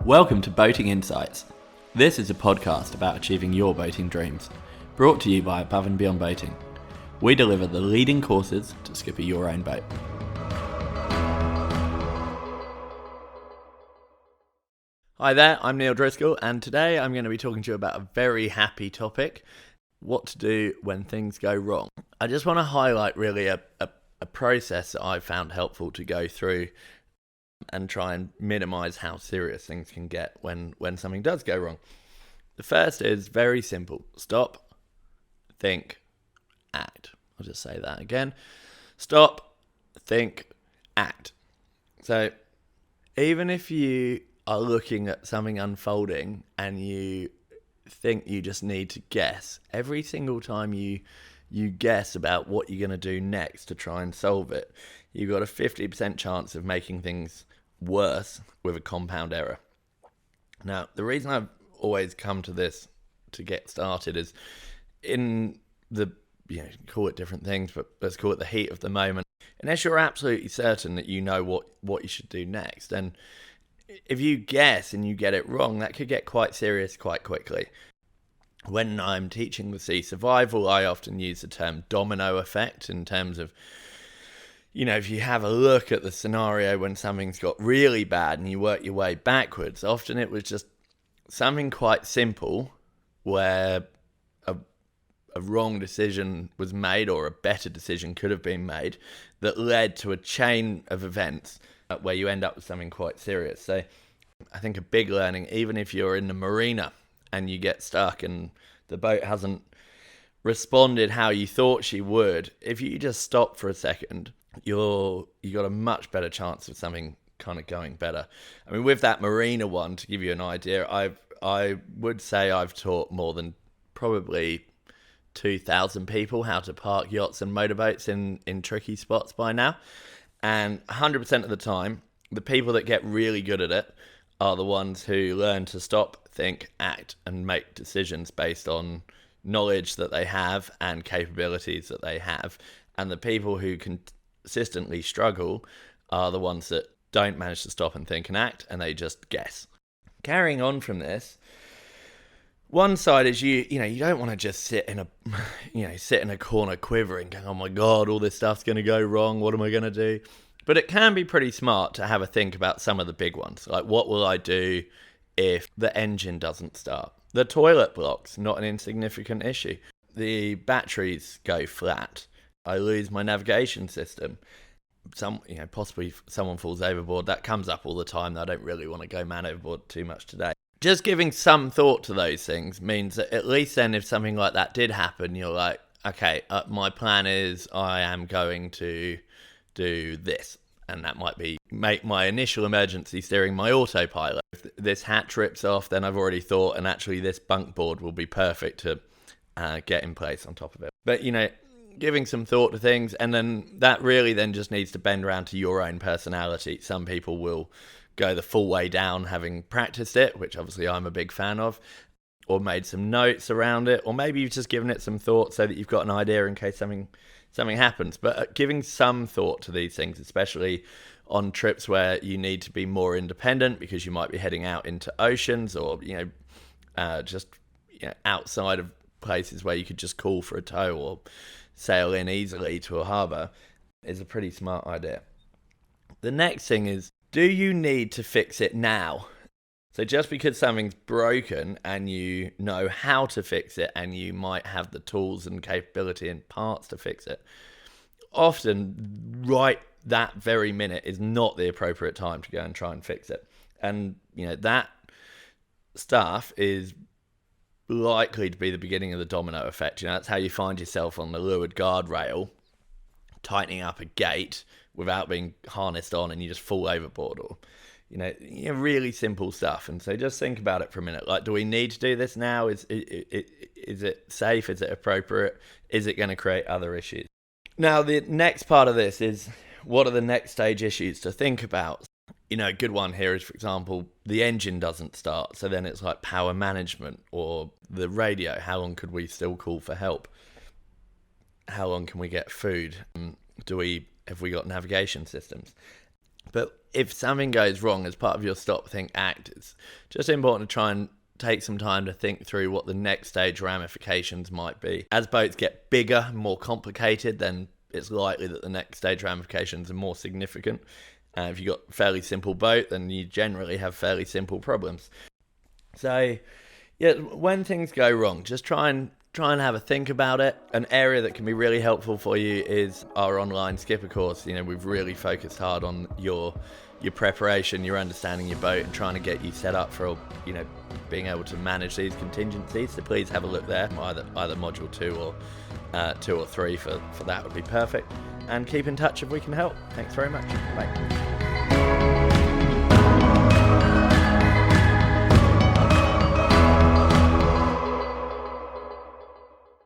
Welcome to Boating Insights. This is a podcast about achieving your boating dreams, brought to you by Above and Beyond Boating. We deliver the leading courses to skipper your own boat. Hi there, I'm Neil Driscoll, and today I'm going to be talking to you about a very happy topic: what to do when things go wrong. I just want to highlight really a process that I've found helpful to go through and try and minimize how serious things can get when something does go wrong. The first is very simple: stop, think, act. I'll just say that again. Stop, think, act. So even if you are looking at something unfolding and you think you just need to guess, every single time you guess about what you're going to do next to try and solve it, you've got a 50% chance of making things worse with a compound error. Now, the reason I've always come to this to get started is in the, call it different things, but let's call it the heat of the moment. Unless you're absolutely certain that you know what you should do next, and if you guess and you get it wrong, that could get quite serious quite quickly. When I'm teaching the sea survival, I often use the term domino effect in terms of, if you have a look at the scenario when something's got really bad and you work your way backwards, often it was just something quite simple where a wrong decision was made or a better decision could have been made that led to a chain of events where you end up with something quite serious. So I think a big learning, even if you're in the marina and you get stuck and the boat hasn't responded how you thought she would, if you just stop for a second, you got a much better chance of something kind of going better. I mean, with that marina one, to give you an idea, I would say I've taught more than probably 2,000 people how to park yachts and motorboats in tricky spots by now. And 100% of the time, the people that get really good at it are the ones who learn to stop, think, act, and make decisions based on knowledge that they have and capabilities that they have. And the people who consistently struggle are the ones that don't manage to stop and think and act, and they just guess. Carrying on from this, one side is you don't want to just sit in a corner quivering, going, oh my God, all this stuff's going to go wrong. What am I going to do? But it can be pretty smart to have a think about some of the big ones. Like, what will I do if the engine doesn't start? The toilet blocks, not an insignificant issue. The batteries go flat. I lose my navigation system. Possibly someone falls overboard. That comes up all the time. I don't really want to go man overboard too much today. Just giving some thought to those things means that at least then if something like that did happen, you're like, okay, my plan is I am going to do this. And that might be make my initial emergency steering my autopilot. If this hatch rips off, then I've already thought, and actually this bunk board will be perfect to get in place on top of it. But, giving some thought to things, and then that really then just needs to bend around to your own personality. Some people will go the full way down having practiced it, which obviously I'm a big fan of, or made some notes around it, or maybe you've just given it some thought so that you've got an idea in case something happens. But giving some thought to these things, especially on trips where you need to be more independent because you might be heading out into oceans or outside of places where you could just call for a tow or sail in easily to a harbour, is a pretty smart idea. The next thing is, do you need to fix it now? So just because something's broken and you know how to fix it and you might have the tools and capability and parts to fix it, often right that very minute is not the appropriate time to go and try and fix it. And, that stuff is likely to be the beginning of the domino effect. That's how you find yourself on the leeward guardrail, tightening up a gate without being harnessed on, and you just fall overboard, or really simple stuff. And so just think about it for a minute. Like, do we need to do this now? Is it safe? Is it appropriate? Is it going to create other issues? Now, the next part of this is, what are the next stage issues to think about? A good one here is, for example, the engine doesn't start. So then it's like power management or the radio. How long could we still call for help? How long can we get food? Have we got navigation systems? But if something goes wrong as part of your stop, think, act, it's just important to try and take some time to think through what the next stage ramifications might be. As boats get bigger, more complicated, then it's likely that the next stage ramifications are more significant. If you've got a fairly simple boat, then you generally have fairly simple problems. So, yeah, when things go wrong, just try and have a think about it. An area that can be really helpful for you is our online skipper course. We've really focused hard on your preparation, your understanding your boat, and trying to get you set up for being able to manage these contingencies. So please have a look there. Either module 2 or 3 for that would be perfect. And keep in touch if we can help. Thanks very much. Bye.